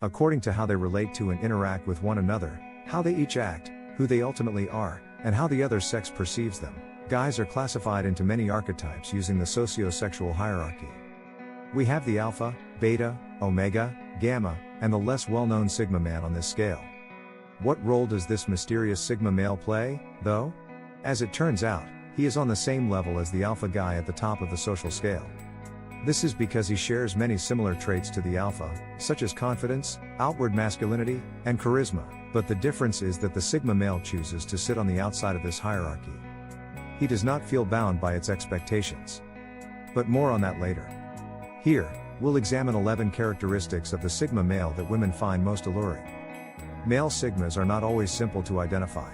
according to how they relate to and interact with one another, how they each act, who they ultimately are, and how the other sex perceives them. Guys are classified into many archetypes using the socio-sexual hierarchy. We have the alpha, beta, omega, gamma, and the less well-known sigma man on this scale. What role does this mysterious sigma male play, though? As it turns out, he is on the same level as the alpha guy at the top of the social scale. This is because he shares many similar traits to the alpha, such as confidence, outward masculinity, and charisma, but the difference is that the sigma male chooses to sit on the outside of this hierarchy. He does not feel bound by its expectations. But more on that later. Here, we'll examine 11 characteristics of the sigma male that women find most alluring. Male sigmas are not always simple to identify.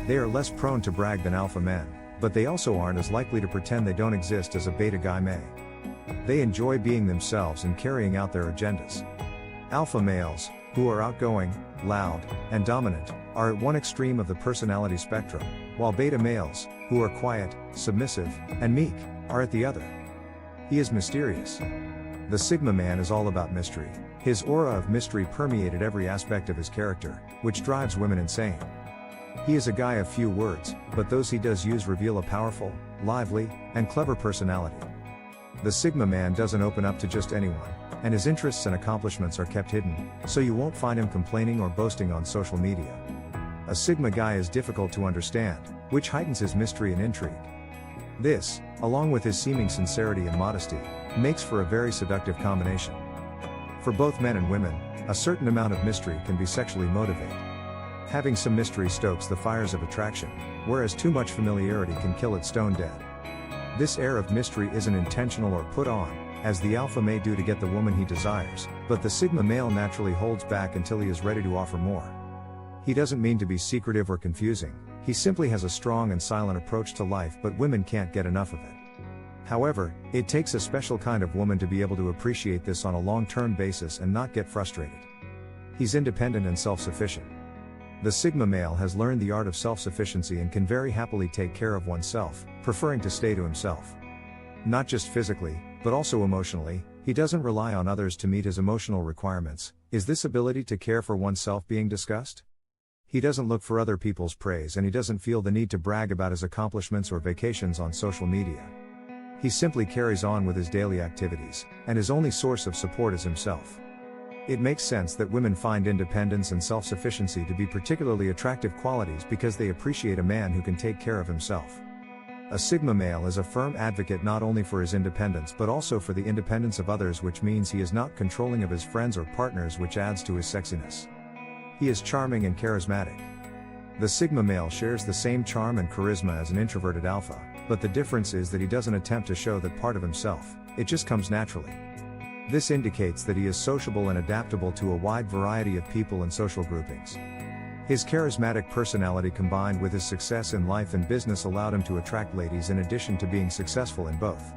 They are less prone to brag than alpha men, but they also aren't as likely to pretend they don't exist as a beta guy may. They enjoy being themselves and carrying out their agendas. Alpha males, who are outgoing, loud, and dominant, are at one extreme of the personality spectrum, while beta males, who are quiet, submissive, and meek, are at the other. He is mysterious. The Sigma man is all about mystery. His aura of mystery permeated every aspect of his character, which drives women insane. He is a guy of few words, but those he does use reveal a powerful, lively, and clever personality. The Sigma man doesn't open up to just anyone, and his interests and accomplishments are kept hidden, so you won't find him complaining or boasting on social media. A Sigma guy is difficult to understand, which heightens his mystery and intrigue. This, along with his seeming sincerity and modesty, makes for a very seductive combination. For both men and women, a certain amount of mystery can be sexually motivated. Having some mystery stokes the fires of attraction, whereas too much familiarity can kill it stone dead. This air of mystery isn't intentional or put on, as the alpha may do to get the woman he desires, but the Sigma male naturally holds back until he is ready to offer more. He doesn't mean to be secretive or confusing, he simply has a strong and silent approach to life, but women can't get enough of it. However, it takes a special kind of woman to be able to appreciate this on a long-term basis and not get frustrated. He's independent and self-sufficient. The Sigma male has learned the art of self-sufficiency and can very happily take care of oneself, preferring to stay to himself. Not just physically, but also emotionally, he doesn't rely on others to meet his emotional requirements. Is this ability to care for oneself being discussed? He doesn't look for other people's praise, and he doesn't feel the need to brag about his accomplishments or vacations on social media. He simply carries on with his daily activities, and his only source of support is himself. It makes sense that women find independence and self-sufficiency to be particularly attractive qualities because they appreciate a man who can take care of himself. A Sigma male is a firm advocate not only for his independence but also for the independence of others, which means he is not controlling of his friends or partners, which adds to his sexiness. He is charming and charismatic. The Sigma male shares the same charm and charisma as an introverted alpha, but the difference is that he doesn't attempt to show that part of himself, it just comes naturally. This indicates that he is sociable and adaptable to a wide variety of people and social groupings. His charismatic personality combined with his success in life and business allowed him to attract ladies in addition to being successful in both.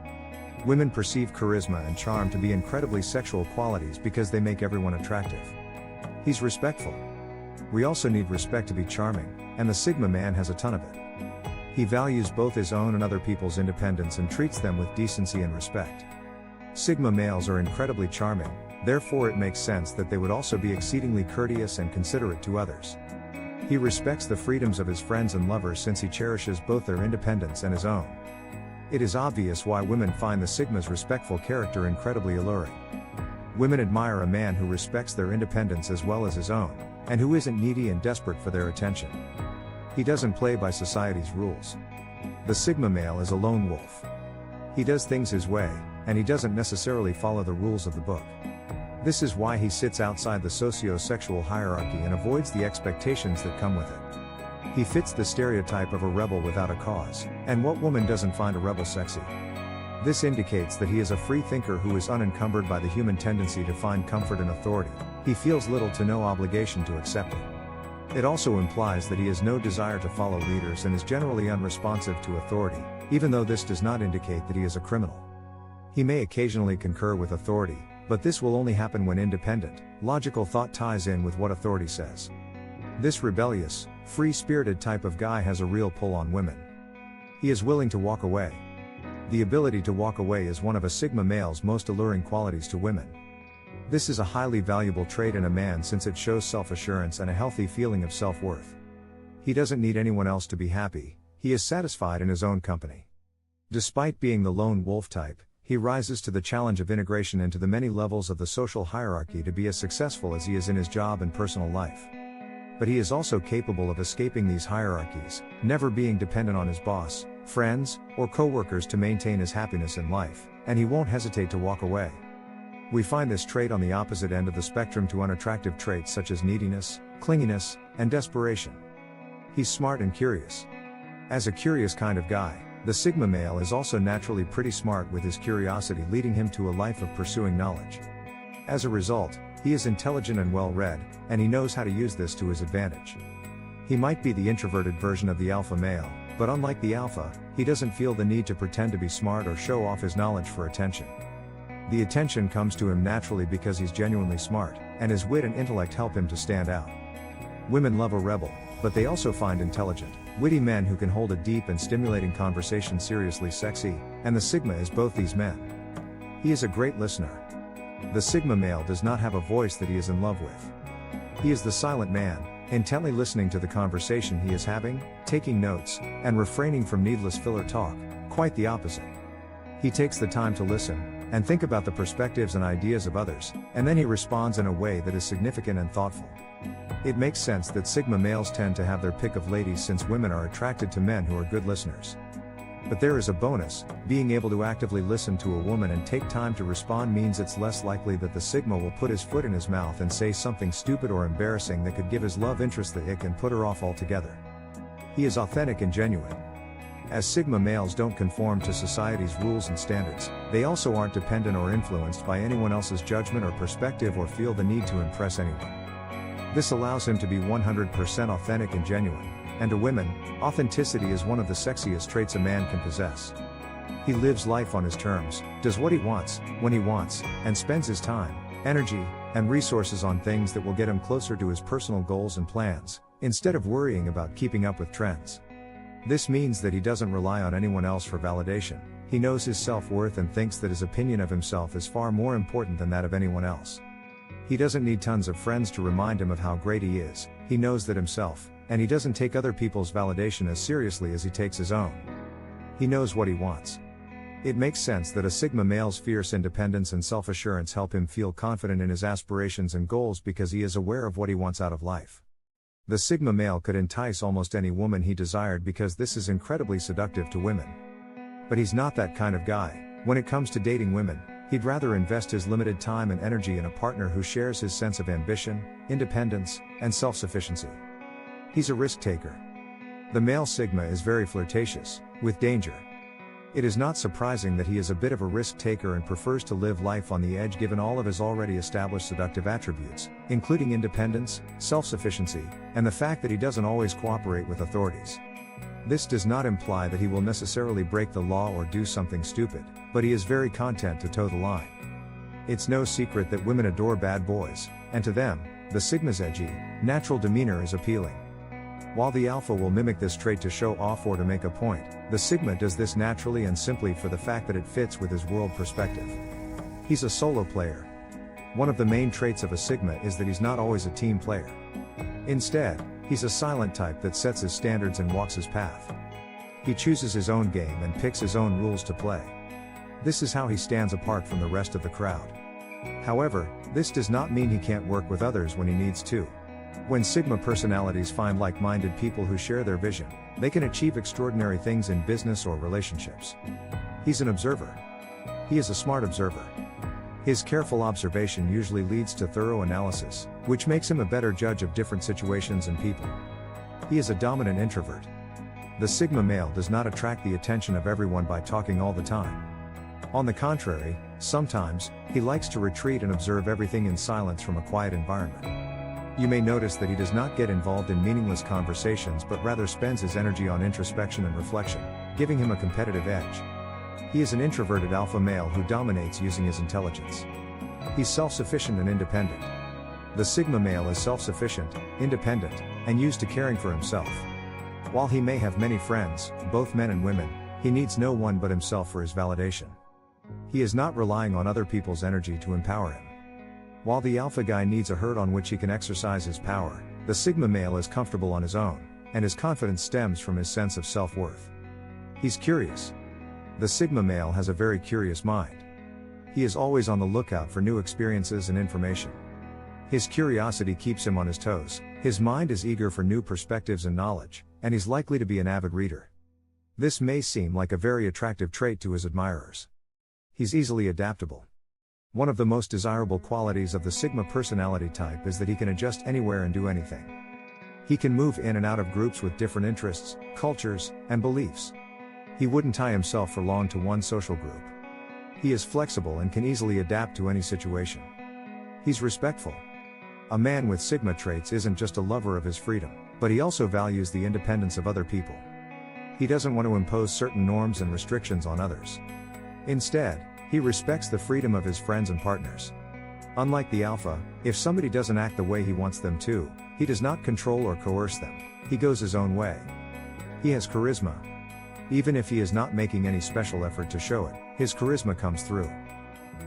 Women perceive charisma and charm to be incredibly sexual qualities because they make everyone attractive. He's respectful. We also need respect to be charming, and the Sigma man has a ton of it. He values both his own and other people's independence and treats them with decency and respect. Sigma males are incredibly charming, therefore it makes sense that they would also be exceedingly courteous and considerate to others. He respects the freedoms of his friends and lovers since he cherishes both their independence and his own. It is obvious why women find the Sigma's respectful character incredibly alluring. Women admire a man who respects their independence as well as his own, and who isn't needy and desperate for their attention. He doesn't play by society's rules. The Sigma male is a lone wolf. He does things his way, and he doesn't necessarily follow the rules of the book. This is why he sits outside the socio-sexual hierarchy and avoids the expectations that come with it. He fits the stereotype of a rebel without a cause, and what woman doesn't find a rebel sexy? This indicates that he is a free thinker who is unencumbered by the human tendency to find comfort in authority. He feels little to no obligation to accept it. It also implies that he has no desire to follow leaders and is generally unresponsive to authority, even though this does not indicate that he is a criminal. He may occasionally concur with authority, but this will only happen when independent, logical thought ties in with what authority says. This rebellious, free-spirited type of guy has a real pull on women. He is willing to walk away. The ability to walk away is one of a Sigma male's most alluring qualities to women. This is a highly valuable trait in a man since it shows self-assurance and a healthy feeling of self-worth. He doesn't need anyone else to be happy, he is satisfied in his own company. Despite being the lone wolf type, he rises to the challenge of integration into the many levels of the social hierarchy to be as successful as he is in his job and personal life. But he is also capable of escaping these hierarchies, never being dependent on his boss, friends, or co-workers to maintain his happiness in life, and he won't hesitate to walk away. We find this trait on the opposite end of the spectrum to unattractive traits such as neediness, clinginess, and desperation. He's smart and curious. As a curious kind of guy, the Sigma male is also naturally pretty smart, with his curiosity leading him to a life of pursuing knowledge. As a result, he is intelligent and well-read, and he knows how to use this to his advantage. He might be the introverted version of the alpha male, but unlike the alpha, he doesn't feel the need to pretend to be smart or show off his knowledge for attention. The attention comes to him naturally because he's genuinely smart, and his wit and intellect help him to stand out. Women love a rebel, but they also find intelligent, witty men who can hold a deep and stimulating conversation seriously sexy, and the Sigma is both these men. He is a great listener. The Sigma male does not have a voice that he is in love with. He is the silent man, intently listening to the conversation he is having, taking notes, and refraining from needless filler talk, quite the opposite. He takes the time to listen, and think about the perspectives and ideas of others, and then he responds in a way that is significant and thoughtful. It makes sense that Sigma males tend to have their pick of ladies since women are attracted to men who are good listeners. But there is a bonus: being able to actively listen to a woman and take time to respond means it's less likely that the Sigma will put his foot in his mouth and say something stupid or embarrassing that could give his love interest the ick and put her off altogether. He is authentic and genuine. As Sigma males don't conform to society's rules and standards, they also aren't dependent or influenced by anyone else's judgment or perspective or feel the need to impress anyone. This allows him to be 100% authentic and genuine, and to women, authenticity is one of the sexiest traits a man can possess. He lives life on his terms, does what he wants, when he wants, and spends his time, energy, and resources on things that will get him closer to his personal goals and plans, instead of worrying about keeping up with trends. This means that he doesn't rely on anyone else for validation. He knows his self-worth and thinks that his opinion of himself is far more important than that of anyone else. He doesn't need tons of friends to remind him of how great he is. He knows that himself, and he doesn't take other people's validation as seriously as he takes his own. He knows what he wants. It makes sense that a Sigma male's fierce independence and self-assurance help him feel confident in his aspirations and goals because he is aware of what he wants out of life. The Sigma male could entice almost any woman he desired because this is incredibly seductive to women. But he's not that kind of guy. When it comes to dating women, he'd rather invest his limited time and energy in a partner who shares his sense of ambition, independence, and self-sufficiency. He's a risk taker. The male Sigma is very flirtatious with danger. It is not surprising that he is a bit of a risk taker and prefers to live life on the edge given all of his already established seductive attributes, including independence, self-sufficiency, and the fact that he doesn't always cooperate with authorities. This does not imply that he will necessarily break the law or do something stupid, but he is very content to toe the line. It's no secret that women adore bad boys, and to them, the Sigma's edgy, natural demeanor is appealing. While the Alpha will mimic this trait to show off or to make a point, the Sigma does this naturally and simply for the fact that it fits with his world perspective. He's a solo player. One of the main traits of a Sigma is that he's not always a team player. Instead, he's a silent type that sets his standards and walks his path. He chooses his own game and picks his own rules to play. This is how he stands apart from the rest of the crowd. However, this does not mean he can't work with others when he needs to. When Sigma personalities find like-minded people who share their vision, they can achieve extraordinary things in business or relationships. He's an observer. He is a smart observer. His careful observation usually leads to thorough analysis, which makes him a better judge of different situations and people. He is a dominant introvert. The Sigma male does not attract the attention of everyone by talking all the time. On the contrary, sometimes, he likes to retreat and observe everything in silence from a quiet environment. You may notice that he does not get involved in meaningless conversations but rather spends his energy on introspection and reflection, giving him a competitive edge. He is an introverted alpha male who dominates using his intelligence. He's self-sufficient and independent. The Sigma male is self-sufficient, independent, and used to caring for himself. While he may have many friends, both men and women, he needs no one but himself for his validation. He is not relying on other people's energy to empower him. While the alpha guy needs a herd on which he can exercise his power, the Sigma male is comfortable on his own, and his confidence stems from his sense of self-worth. He's curious. The Sigma male has a very curious mind. He is always on the lookout for new experiences and information. His curiosity keeps him on his toes, his mind is eager for new perspectives and knowledge, and he's likely to be an avid reader. This may seem like a very attractive trait to his admirers. He's easily adaptable. One of the most desirable qualities of the Sigma personality type is that he can adjust anywhere and do anything. He can move in and out of groups with different interests, cultures, and beliefs. He wouldn't tie himself for long to one social group. He is flexible and can easily adapt to any situation. He's respectful. A man with Sigma traits isn't just a lover of his freedom, but he also values the independence of other people. He doesn't want to impose certain norms and restrictions on others. Instead, he respects the freedom of his friends and partners. Unlike the alpha, if somebody doesn't act the way he wants them to, he does not control or coerce them. He goes his own way. He has charisma. Even if he is not making any special effort to show it, his charisma comes through.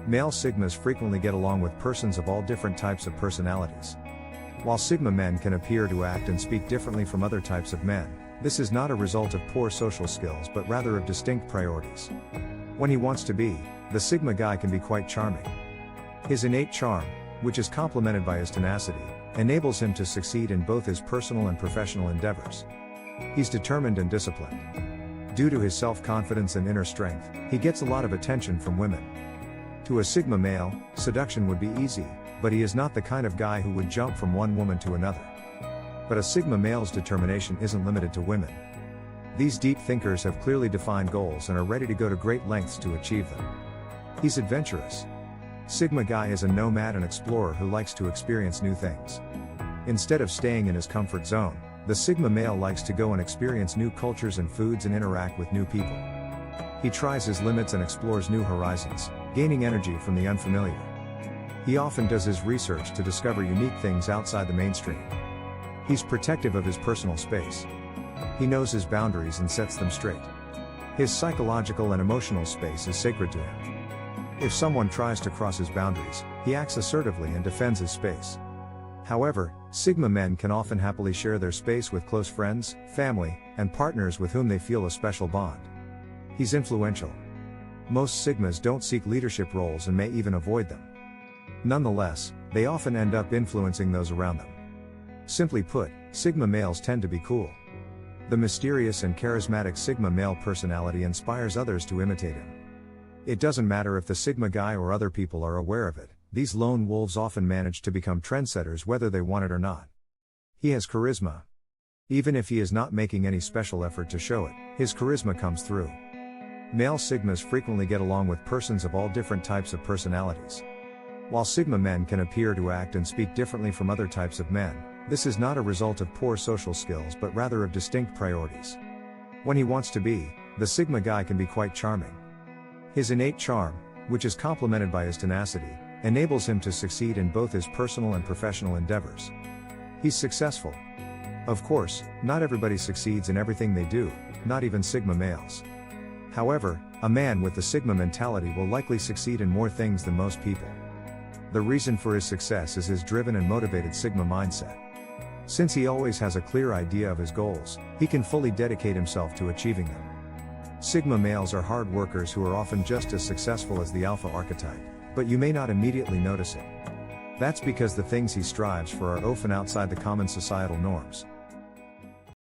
Male Sigmas frequently get along with persons of all different types of personalities. While Sigma men can appear to act and speak differently from other types of men, this is not a result of poor social skills but rather of distinct priorities. When he wants to be, the Sigma guy can be quite charming. His innate charm, which is complemented by his tenacity, enables him to succeed in both his personal and professional endeavors. He's determined and disciplined. Due to his self-confidence and inner strength, he gets a lot of attention from women. To a Sigma male, seduction would be easy, but he is not the kind of guy who would jump from one woman to another. But a Sigma male's determination isn't limited to women. These deep thinkers have clearly defined goals and are ready to go to great lengths to achieve them. He's adventurous. Sigma guy is a nomad and explorer who likes to experience new things. Instead of staying in his comfort zone, the Sigma male likes to go and experience new cultures and foods and interact with new people. He tries his limits and explores new horizons, gaining energy from the unfamiliar. He often does his research to discover unique things outside the mainstream. He's protective of his personal space. He knows his boundaries and sets them straight. His psychological and emotional space is sacred to him. If someone tries to cross his boundaries, he acts assertively and defends his space. However, Sigma men can often happily share their space with close friends, family, and partners with whom they feel a special bond. He's influential. Most Sigmas don't seek leadership roles and may even avoid them. Nonetheless, they often end up influencing those around them. Simply put, Sigma males tend to be cool. The mysterious and charismatic Sigma male personality inspires others to imitate him. It doesn't matter if the Sigma guy or other people are aware of it, these lone wolves often manage to become trendsetters whether they want it or not. He has charisma. Even if he is not making any special effort to show it, his charisma comes through. Male Sigmas frequently get along with persons of all different types of personalities. While Sigma men can appear to act and speak differently from other types of men, this is not a result of poor social skills but rather of distinct priorities. When he wants to be, the Sigma guy can be quite charming. His innate charm, which is complemented by his tenacity, enables him to succeed in both his personal and professional endeavors. He's successful. Of course, not everybody succeeds in everything they do, not even Sigma males. However, a man with the Sigma mentality will likely succeed in more things than most people. The reason for his success is his driven and motivated Sigma mindset. Since he always has a clear idea of his goals, he can fully dedicate himself to achieving them. Sigma males are hard workers who are often just as successful as the alpha archetype, but you may not immediately notice it. That's because the things he strives for are often outside the common societal norms.